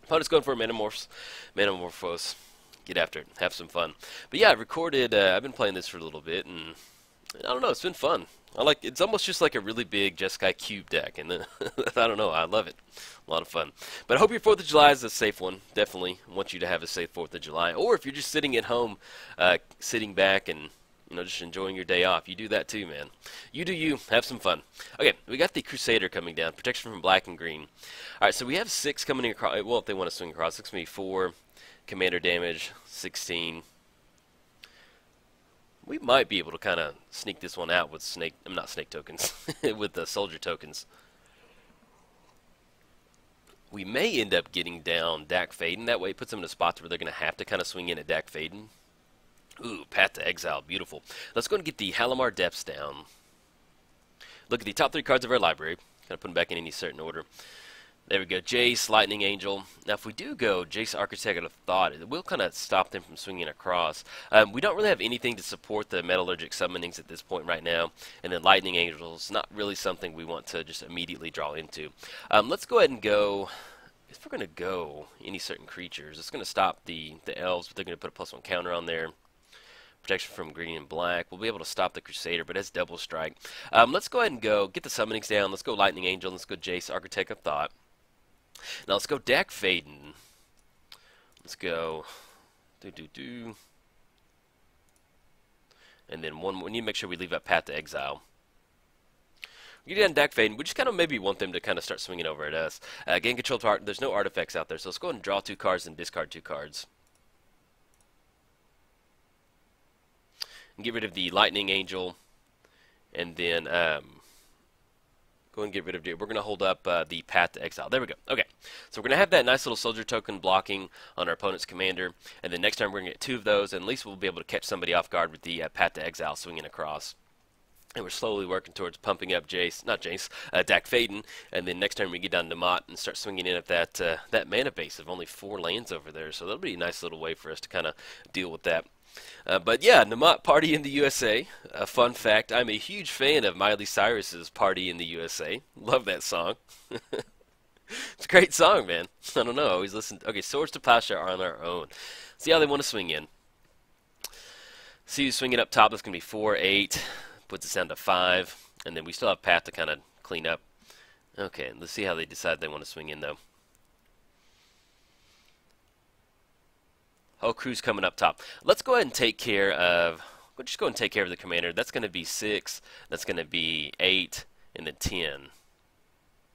opponent's going for a Metamorphose. Get after it. Have some fun. But yeah, I recorded, I've been playing this for a little bit, and I don't know, it's been fun. It's almost just like a really big Jeskai Cube deck, and I don't know, I love it. A lot of fun. But I hope your 4th of July is a safe one. Definitely want you to have a safe 4th of July. Or if you're just sitting at home, sitting back and just enjoying your day off, you do that too, man. You do you. Have some fun. Okay, we got the Crusader coming down. Protection from black and green. All right, so we have 6 coming across. Well, if they want to swing across, 6 maybe 4. Commander damage, 16. We might be able to kind of sneak this one out with not snake tokens, with the soldier tokens. We may end up getting down Dak Faden. That way it puts them in a spot where they're going to have to kind of swing in at Dak Faden. Ooh, Path to Exile, beautiful. Let's go and get the Halimar Depths down. Look at the top 3 cards of our library. Kind of put them back in any certain order. There we go, Jace, Lightning Angel. Now, if we do go Jace, Architect of Thought, it will kind of stop them from swinging across. We don't really have anything to support the Metallurgic summonings at this point right now. And then Lightning Angel is not really something we want to just immediately draw into. Let's go ahead and go. If we're going to go any certain creatures, it's going to stop the elves, but they're going to put a +1 counter on there. Protection from green and black. We'll be able to stop the Crusader, but it's double strike. Let's go ahead and go get the summonings down. Let's go Lightning Angel. Let's go Jace, Architect of Thought. Now let's go Dak Faden. Let's go. And then we need to make sure we leave that Path to Exile. We get down Dak Faden. We just kind of maybe want them to kind of start swinging over at us. Gain control to art. There's no artifacts out there, so let's go ahead and draw 2 cards and discard 2 cards. And get rid of the Lightning Angel, and then go and get rid of it. We're going to hold up the Path to Exile. There we go. Okay, so we're going to have that nice little soldier token blocking on our opponent's commander, and then next time we're going to get 2 of those, and at least we'll be able to catch somebody off guard with the Path to Exile swinging across. And we're slowly working towards pumping up Dak Faden, and then next time we get down to Numot and start swinging in at that mana base of only 4 lands over there. So that'll be a nice little way for us to kind of deal with that. But yeah, Numot Party in the USA. A fun fact, I'm a huge fan of Miley Cyrus's Party in the USA. Love that song. It's a great song, man. I don't know, I always listen. Okay, Swords to Plowshare are on our own. See how they want to swing in. See who's swinging up top. That's going to be 4, 8. Puts us down to 5. And then we still have Path to kind of clean up. Okay, let's see how they decide they want to swing in, though. Oh, crew's coming up top. Let's go ahead and take care of. We'll just go and take care of the commander. That's going to be 6. That's going to be 8, and then 10.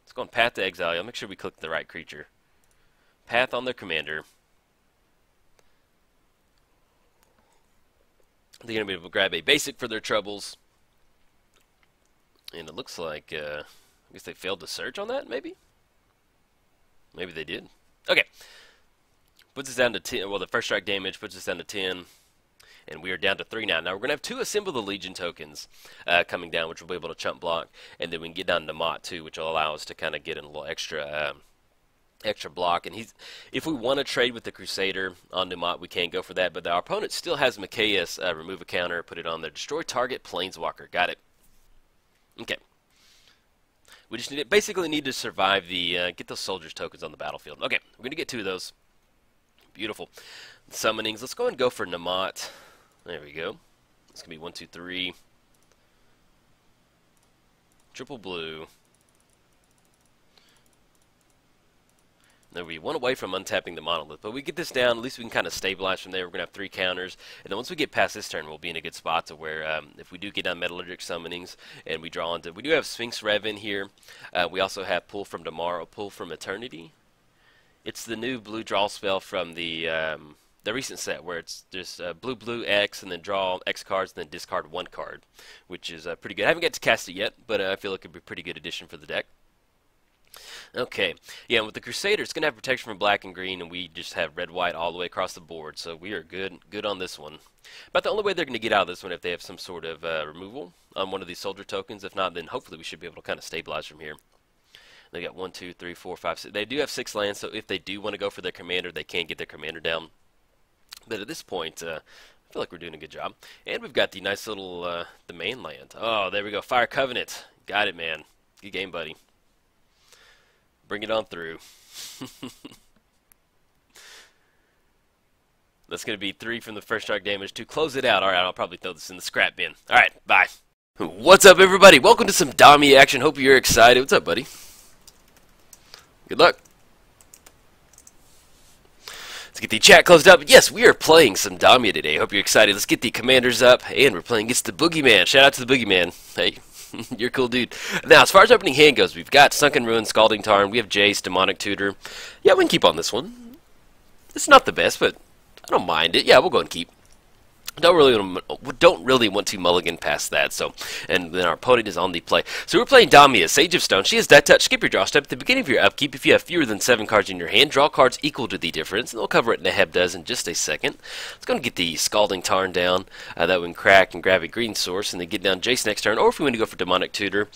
Let's go on Path to Exile. I'll make sure we click the right creature. Path on their commander. They're going to be able to grab a basic for their troubles. And it looks like, I guess they failed to search on that, maybe? Maybe they did. Okay. Puts us down to 10. Well, the first strike damage puts us down to 10. And we are down to 3 now. Now, we're going to have 2 Assemble the Legion tokens coming down, which we'll be able to chump block. And then we can get down to Numot, too, which will allow us to kind of get in a little extra block. And if we want to trade with the Crusader on Numot, we can go for that. But our opponent still has Mikaeus remove a counter, put it on there. Destroy target Planeswalker. Got it. Okay. We just basically need to survive the get those soldiers tokens on the battlefield. Okay, we're going to get 2 of those. Beautiful. Summonings. Let's go and go for Numot. There we go. It's going to be 1, 2, 3. Triple blue. There we 1 away from untapping the monolith. But we get this down, at least we can kind of stabilize from there. We're going to have 3 counters. And then once we get past this turn, we'll be in a good spot to where if we do get down Metallurgic summonings and we draw into... We do have Sphinx Rev in here. We also have Pull from Tomorrow, Pull from Eternity. It's the new blue draw spell from the recent set where it's just blue, X, and then draw X cards, and then discard 1 card, which is pretty good. I haven't got to cast it yet, but I feel like it would be a pretty good addition for the deck. Okay, yeah, and with the Crusader, it's going to have protection from black and green, and we just have red, white all the way across the board, so we are good on this one. But the only way they're going to get out of this one if they have some sort of removal on one of these soldier tokens. If not, then hopefully we should be able to kind of stabilize from here. They got 1, 2, 3, 4, 5, 6. They do have 6 lands, so if they do want to go for their commander, they can get their commander down. But at this point, I feel like we're doing a good job. And we've got the nice little, the mainland. Oh, there we go. Fire Covenant. Got it, man. Good game, buddy. Bring it on through. That's going to be 3 from the first strike damage to close it out. All right, I'll probably throw this in the scrap bin. All right, bye. What's up, everybody? Welcome to some Damia action. Hope you're excited. What's up, buddy? Good luck. Let's get the chat closed up. Yes, we are playing some Damia today. Hope you're excited. Let's get the commanders up, and we're playing against the Boogeyman. Shout out to the Boogeyman. Hey, you're a cool dude. Now, as far as opening hand goes, we've got Sunken Ruin, Scalding Tarn. We have Jace, Demonic Tutor. Yeah, we can keep on this one. It's not the best, but I don't mind it. Yeah, we'll go and keep. Don't really want to mulligan past that. So, and then our opponent is on the play. So we're playing Damia, Sage of Stone. She has Death Touch. Skip your draw step at the beginning of your upkeep. If you have fewer than 7 cards in your hand, draw cards equal to the difference. And we'll cover what Neheb does in just a second. Let's go and get the Scalding Tarn down. That we can crack and grab a green source, and then get down Jace next turn. Or if we want to go for Demonic Tutor,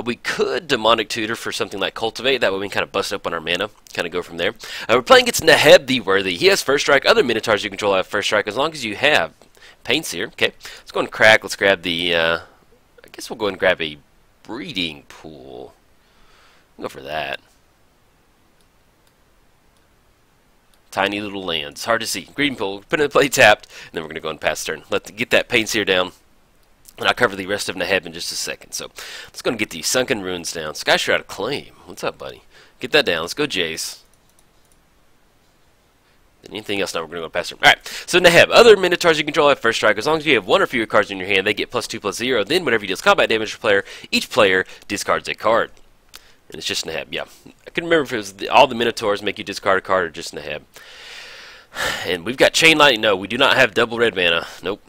we could Demonic Tutor for something like Cultivate. That way we can kind of bust up on our mana. Kind of go from there. We're playing against Neheb the Worthy. He has First Strike. Other Minotaurs you control have First Strike as long as you have Paints here. Okay, let's go and crack. Let's grab the, I guess we'll go and grab a breeding pool. Go for that. Tiny little lands. Hard to see. Breeding pool. Put it in the play tapped. And then we're going to go and pass turn. Let's get that Paints here down. And I'll cover the rest of Neheb in just a second. So let's go and get the Sunken Ruins down. Sky Shroud of Claim. What's up, buddy? Get that down. Let's go Jace. Anything else? Now we're going to go past them. Alright, so Neheb. Other Minotaurs you control have First Strike. As long as you have 1 or fewer cards in your hand, they get +2/+0. Then whenever you deal combat damage to a player, each player discards a card. And it's just Neheb, yeah. I couldn't remember if it was all the Minotaurs make you discard a card or just Neheb. And we've got Chain Lightning. No, we do not have double red mana. Nope.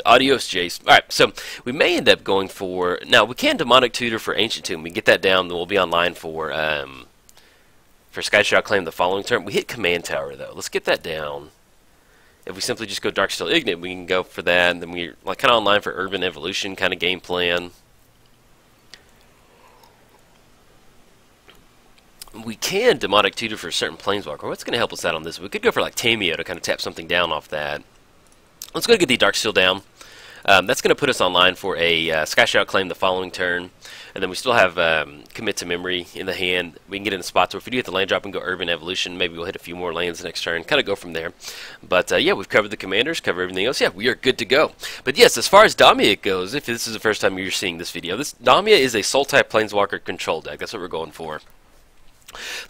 Adios, Jace. Alright, so we may end up going for... Now, we can Demonic Tutor for Ancient Tomb. We get that down, then we'll be online for Sky Shroud Claim the following turn. We hit Command Tower, though. Let's get that down. If we simply just go Darksteel Ignite, we can go for that, and then we're like kind of online for Urban Evolution kind of game plan. We can Demonic Tutor for a certain Planeswalker. What's going to help us out on this? We could go for like Damia to kind of tap something down off that. Let's go get the Darksteel down. That's going to put us online for a Sky Shroud Claim the following turn. And then we still have Commit to Memory in the hand. We can get in the spots where if we do hit the land drop and go Urban Evolution, maybe we'll hit a few more lands next turn. Kind of go from there. But yeah, we've covered the commanders, covered everything else. Yeah, we are good to go. But yes, as far as Damia goes, if this is the first time you're seeing this video, this Damia is a Soul-type Planeswalker control deck. That's what we're going for.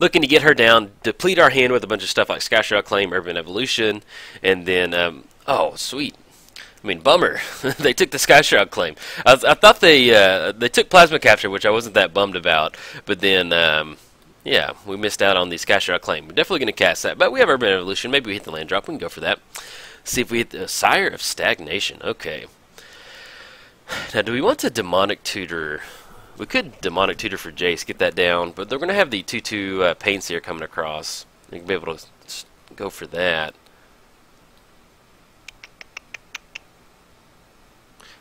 Looking to get her down, deplete our hand with a bunch of stuff like Sky Shroud Claim, Urban Evolution, and then, oh, sweet. I mean, bummer. They took the Sky Shroud Claim. I thought they took Plasma Capture, which I wasn't that bummed about. But then, yeah, we missed out on the Sky Shroud Claim. We're definitely going to cast that. But we have Urban Evolution. Maybe we hit the land drop. We can go for that. See if we hit the Sire of Stagnation. Okay. Now, do we want to Demonic Tutor? We could Demonic Tutor for Jace, get that down. But they're going to have the 2/2 Paints here coming across. You can be able to go for that.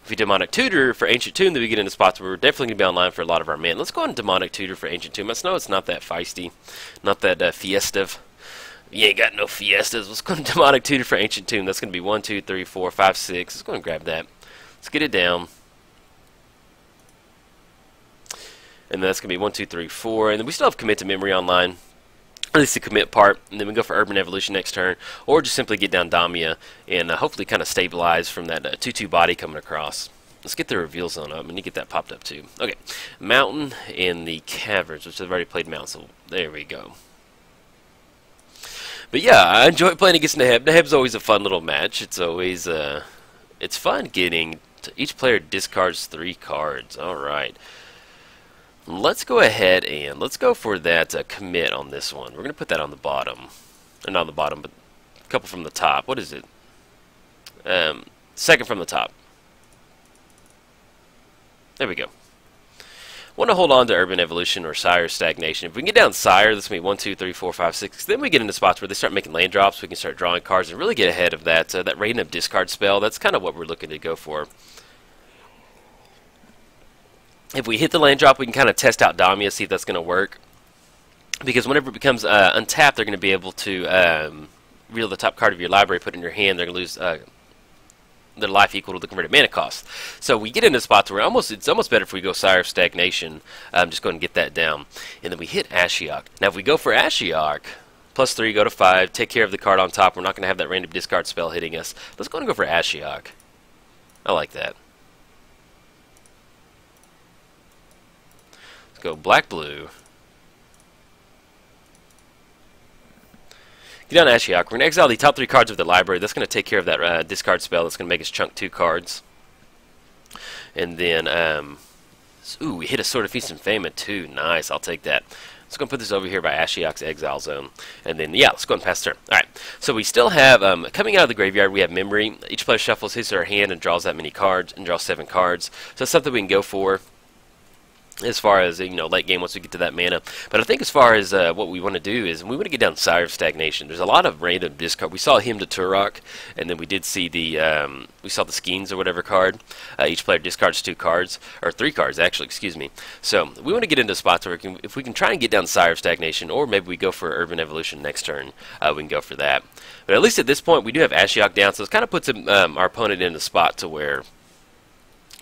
If we Demonic Tutor for Ancient Tomb, then we get into spots where we're definitely going to be online for a lot of our mana. Let's go ahead and Demonic Tutor for Ancient Tomb. I know it's not that feisty, not that fiestive. You ain't got no fiestas. Let's go ahead and Demonic Tutor for Ancient Tomb. That's going to be 1, 2, 3, 4, 5, 6. Let's go ahead and grab that. Let's get it down. And that's going to be 1, 2, 3, 4. And then we still have Commit to Memory online. At least the commit part, and then we go for Urban Evolution next turn, or just simply get down Damia and hopefully kind of stabilize from that 2/2 body coming across. Let's get the Reveal Zone up, and you get that popped up too. Okay, Mountain and the Caverns, which I've already played Mountain, so there we go. But yeah, I enjoy playing against Neheb. Neheb's always a fun little match. It's always, it's fun getting, each player discards 3 cards. Alright. Let's go ahead and let's go for that commit on this one. We're going to put that on the bottom. Or not on the bottom, but a couple from the top. What is it? Second from the top. There we go. Want to hold on to Urban Evolution or Sire Stagnation. If we can get down Sire, this will be 1, 2, 3, 4, 5, 6. Then we get into spots where they start making land drops. We can start drawing cards and really get ahead of that that random discard spell. That's kind of what we're looking to go for. If we hit the land drop, we can kind of test out Damia, see if that's going to work. because whenever it becomes untapped, they're going to be able to reveal the top card of your library, put it in your hand. They're going to lose their life equal to the converted mana cost. So we get into spots where it's almost better if we go Sire of Stagnation. Just go ahead and get that down. And then we hit Ashiok. Now if we go for Ashiok, +3, go to 5, take care of the card on top. We're not going to have that random discard spell hitting us. Let's go and go for Ashiok. I like that. Let's go black-blue. Get down to Ashiok. We're going to exile the top 3 cards of the library. That's going to take care of that discard spell. That's going to make us chunk 2 cards. And then, ooh, we hit a Sword of Feast and Famine too. Nice, I'll take that. Let's go and put this over here by Ashiok's Exile Zone. And then, yeah, let's go and pass turn. Alright, so we still have, coming out of the graveyard, we have Memory. Each player shuffles his or her hand and draws that many cards, and draws 7 cards. So that's something we can go for as far as, late game once we get to that mana. But I think as far as what we want to do is we want to get down Sire of Stagnation. There's a lot of random discard. We saw Hymn to Turok, and then we did see the Skeins or whatever card. Each player discards 2 cards, or 3 cards actually, excuse me. So we want to get into spots where if we can try and get down Sire of Stagnation, or maybe we go for Urban Evolution next turn, we can go for that. But at least at this point we do have Ashiok down, so it kind of puts our opponent in a spot to where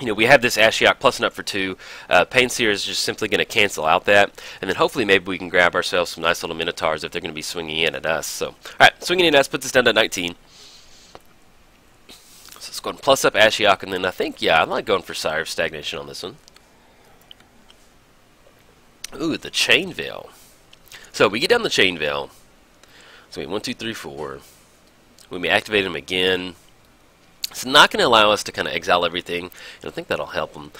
we have this Ashiok plus and up for 2. Painseer is just simply going to cancel out that. And then hopefully maybe we can grab ourselves some nice little Minotaurs if they're going to be swinging in at us. So, alright, swinging in at us puts us down to 19. So let's go and plus up Ashiok. And then I think, yeah, I like going for Sire of Stagnation on this one. Ooh, the Chain Veil. So we get down the Chain Veil. So we have 1, 2, 3, 4. We may activate them again. It's not going to allow us to kind of exile everything, and I think that'll help them.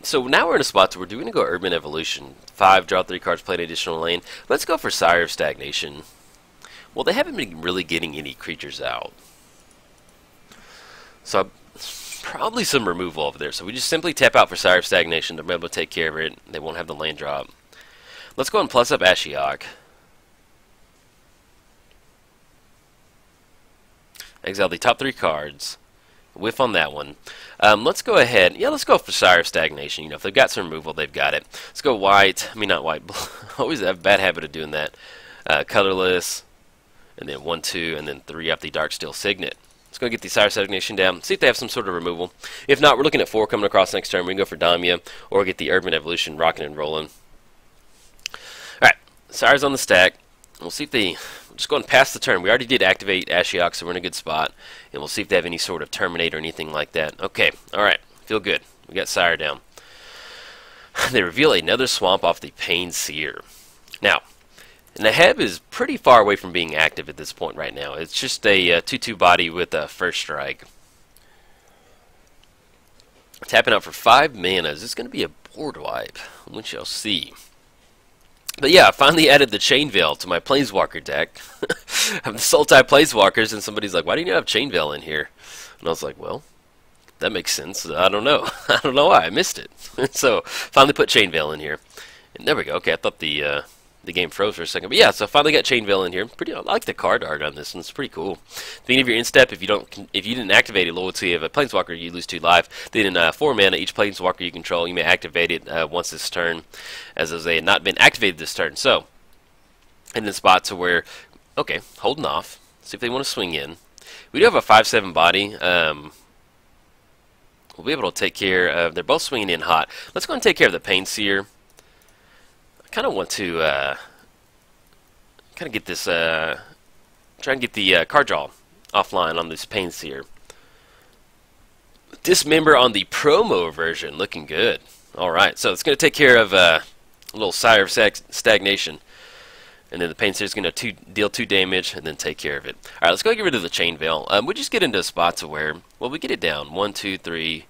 So now we're in a spot where we're doing to go Urban Evolution. 5, draw 3 cards, play an additional lane. Let's go for Sire of Stagnation. Well, they haven't been really getting any creatures out. So probably some removal over there. So we just simply tap out for Sire of Stagnation to be able to take care of it. They won't have the land drop. Let's go and plus up Ashiok. Exile the top 3 cards. Whiff on that one. Let's go ahead. Yeah, let's go for Sire of Stagnation. If they've got some removal, they've got it. Let's go white. I mean, not white. Always have a bad habit of doing that. Colorless. And then 1, 2, and then 3 up the Darksteel Signet. Let's go get the Sire of Stagnation down. See if they have some sort of removal. If not, we're looking at 4 coming across next turn. We can go for Damia or get the Urban Evolution rocking and rolling. Alright. Sire's on the stack. We'll see if they... Just go and pass the turn. We already did activate Ashiok, so we're in a good spot. And we'll see if they have any sort of Terminate or anything like that. Okay, alright. Feel good. We got Sire down. They reveal another swamp off the Painseer. Now, Naheb is pretty far away from being active at this point right now. It's just a 2/2 body with a first strike. Tapping out for 5 mana. Is this going to be a board wipe? We shall see. But yeah, I finally added the Chain Veil to my Planeswalker deck. I'm the Sultai Planeswalkers, and somebody's like, why do you have Chain Veil in here? And I was like, well, that makes sense. I don't know. I don't know why. I missed it. So, finally put Chain Veil in here. And there we go. Okay, I thought the game froze for a second. But yeah, so I finally got Chain Veil in here. I like the card art on this one. It's pretty cool. At the beginning of your instep, if you didn't activate a loyalty of a Planeswalker, you lose 2 life. Then in 4 mana, each Planeswalker you control, you may activate it once this turn, as though they had not been activated this turn. So, in the spot to where, okay, holding off. See if they want to swing in. We do have a 5/7 body. We'll be able to take care of. They're both swinging in hot. Let's go and take care of the Painseer. I kind of want to kind of get this, try and get the card draw offline on this Painseer. Dismember on the promo version, looking good. Alright, so it's going to take care of a little Sire of Stagnation. And then the Painseer is going to deal 2 damage and then take care of it. Alright, let's go get rid of the Chain Veil. We just get into spots where, well, we get it down. 1, 2, 3,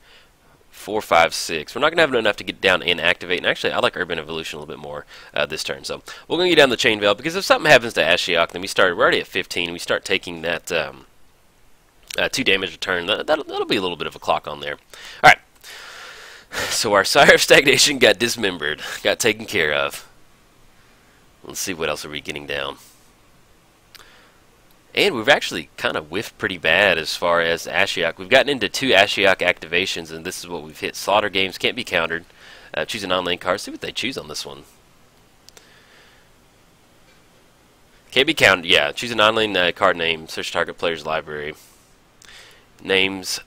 4, 5, 6. We're not going to have enough to get down and activate. And actually, I like Urban Evolution a little bit more this turn. So we're going to get down the Chain Veil, because if something happens to Ashiok, then we're already at 15. We start taking that 2 damage a turn. That'll be a little bit of a clock on there. Alright. So our Sire of Stagnation got dismembered. Got taken care of. Let's see what else are we getting down. And we've actually kind of whiffed pretty bad as far as Ashiok. We've gotten into 2 Ashiok activations, and this is what we've hit. Slaughter Games can't be countered. Choose an on-lane card. See what they choose on this one. Can't be counted. Yeah, choose a non-lane card name. Search target player's library. Names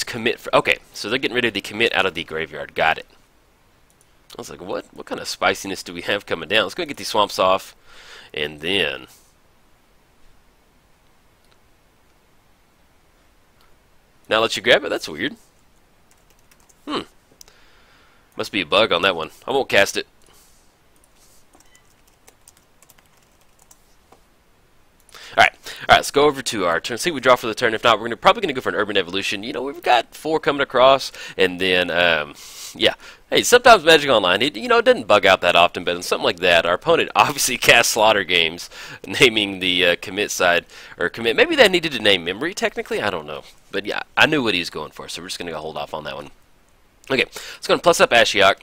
commit. Okay, so they're getting rid of the commit out of the graveyard. Got it. I was like, what? What kind of spiciness do we have coming down? Let's go get these swamps off, and then now let you grab it. That's weird. Must be a bug on that one. I won't cast it. Alright, let's go over to our turn. See if we draw for the turn. If not, we're probably going to go for an Urban Evolution. You know, we've got 4 coming across, and then, yeah. Hey, sometimes Magic Online, it doesn't bug out that often, but in something like that, our opponent obviously cast Slaughter Games, naming the commit side, or commit. Maybe they needed to name Memory, technically. I don't know. But yeah, I knew what he was going for, so we're just going to hold off on that one. Okay, let's go and plus up Ashiok,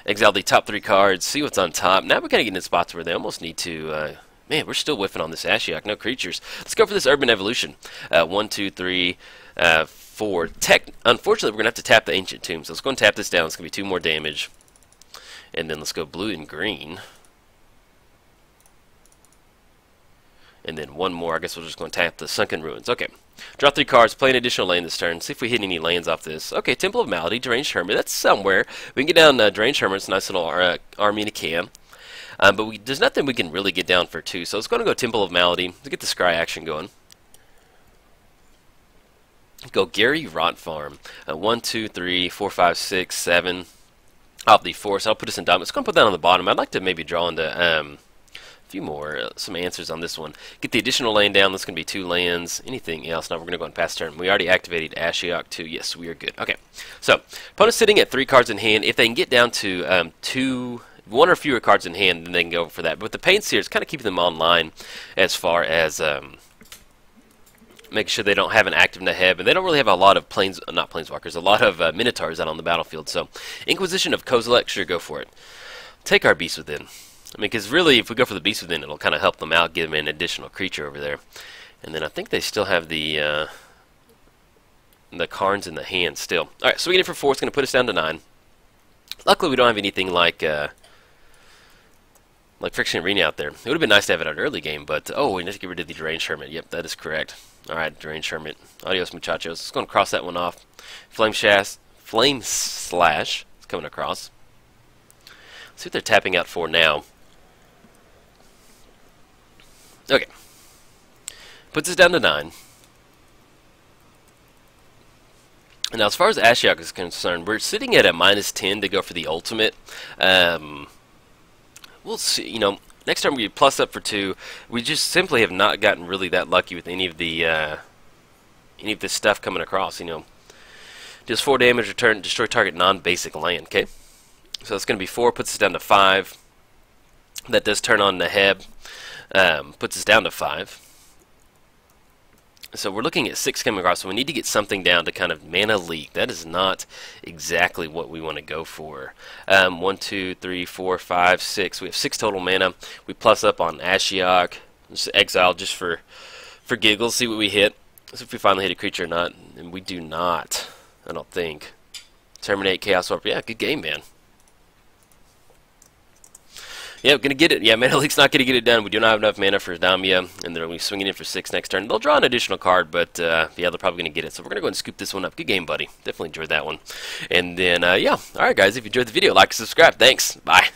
exile the top 3 cards, see what's on top. Now we're kind of getting in spots where they almost need to, man, we're still whiffing on this Ashiok, no creatures. Let's go for this Urban Evolution. 1, 2, 3, 4. Unfortunately, we're going to have to tap the Ancient Tomb, so let's go and tap this down. It's going to be 2 more damage. And then let's go blue and green. And then 1 more. I guess we're just going to tap the Sunken Ruins. Okay. Draw 3 cards, play an additional lane this turn. See if we hit any lands off this. Okay, Temple of Malady, Deranged Hermit. That's somewhere. We can get down Deranged Hermit. It's a nice little army in a can. But there's nothing we can really get down for 2. So let's go Temple of Malady to get the scry action going. Go Gary Rot Farm. 1, 2, 3, 4, 5, 6, 7. Off the 4. So I'll put us in Damia. Let's go and put that on the bottom. I'd like to maybe draw into a few more, some answers on this one. Get the additional lane down. That's going to be 2 lands. Anything else? Now we're going to go and pass turn. We already activated Ashiok 2. Yes, we are good. Okay. So opponent's sitting at 3 cards in hand. If they can get down to 1 or fewer cards in hand, then they can go for that. But with the Pain Seer, it's kind of keeping them online as far as making sure they don't have an active Naheb, and they don't really have a lot of planeswalkers, a lot of Minotaurs out on the battlefield. So Inquisition of Kozilek, sure, go for it. Take our Beast Within. I mean, because really, if we go for the Beast Within, it'll kind of help them out, give them an additional creature over there. And then I think they still have the Karns in the hand still. All right, so we get it for 4. It's going to put us down to 9. Luckily, we don't have anything like Friction Arena out there. It would have been nice to have it out early game, but oh, we need to get rid of the Deranged Hermit. Yep, that is correct. All right, Deranged Hermit. Adios, muchachos. Let's go and cross that one off. Flame Slash is coming across. Let's see what they're tapping out for now. Okay. Puts us down to 9. Now, as far as Ashiok is concerned, we're sitting at a -10 to go for the ultimate. We'll see. Next time we plus up for 2. We just simply have not gotten really that lucky with any of this stuff coming across. Just 4 damage, return, destroy target non-basic land. Okay, so it's going to be 4. Puts us down to 5. That does turn on Naheb. Puts us down to 5. So we're looking at 6 coming across, so we need to get something down to kind of mana leak. That is not exactly what we want to go for. 1, 2, 3, 4, 5, 6. We have 6 total mana. We plus up on Ashiok. Just exile just for giggles, see what we hit. See if we finally hit a creature or not. And we do not, I don't think. Terminate, Chaos Warp. Yeah, good game, man. Yeah, gonna get it. Yeah, Mana Leak's not gonna get it done. We do not have enough mana for Damia, and they're gonna be swinging in for 6 next turn. They'll draw an additional card, but yeah, they're probably gonna get it. So we're gonna go and scoop this one up. Good game, buddy. Definitely enjoyed that one. And then yeah, all right, guys. If you enjoyed the video, like and subscribe. Thanks. Bye.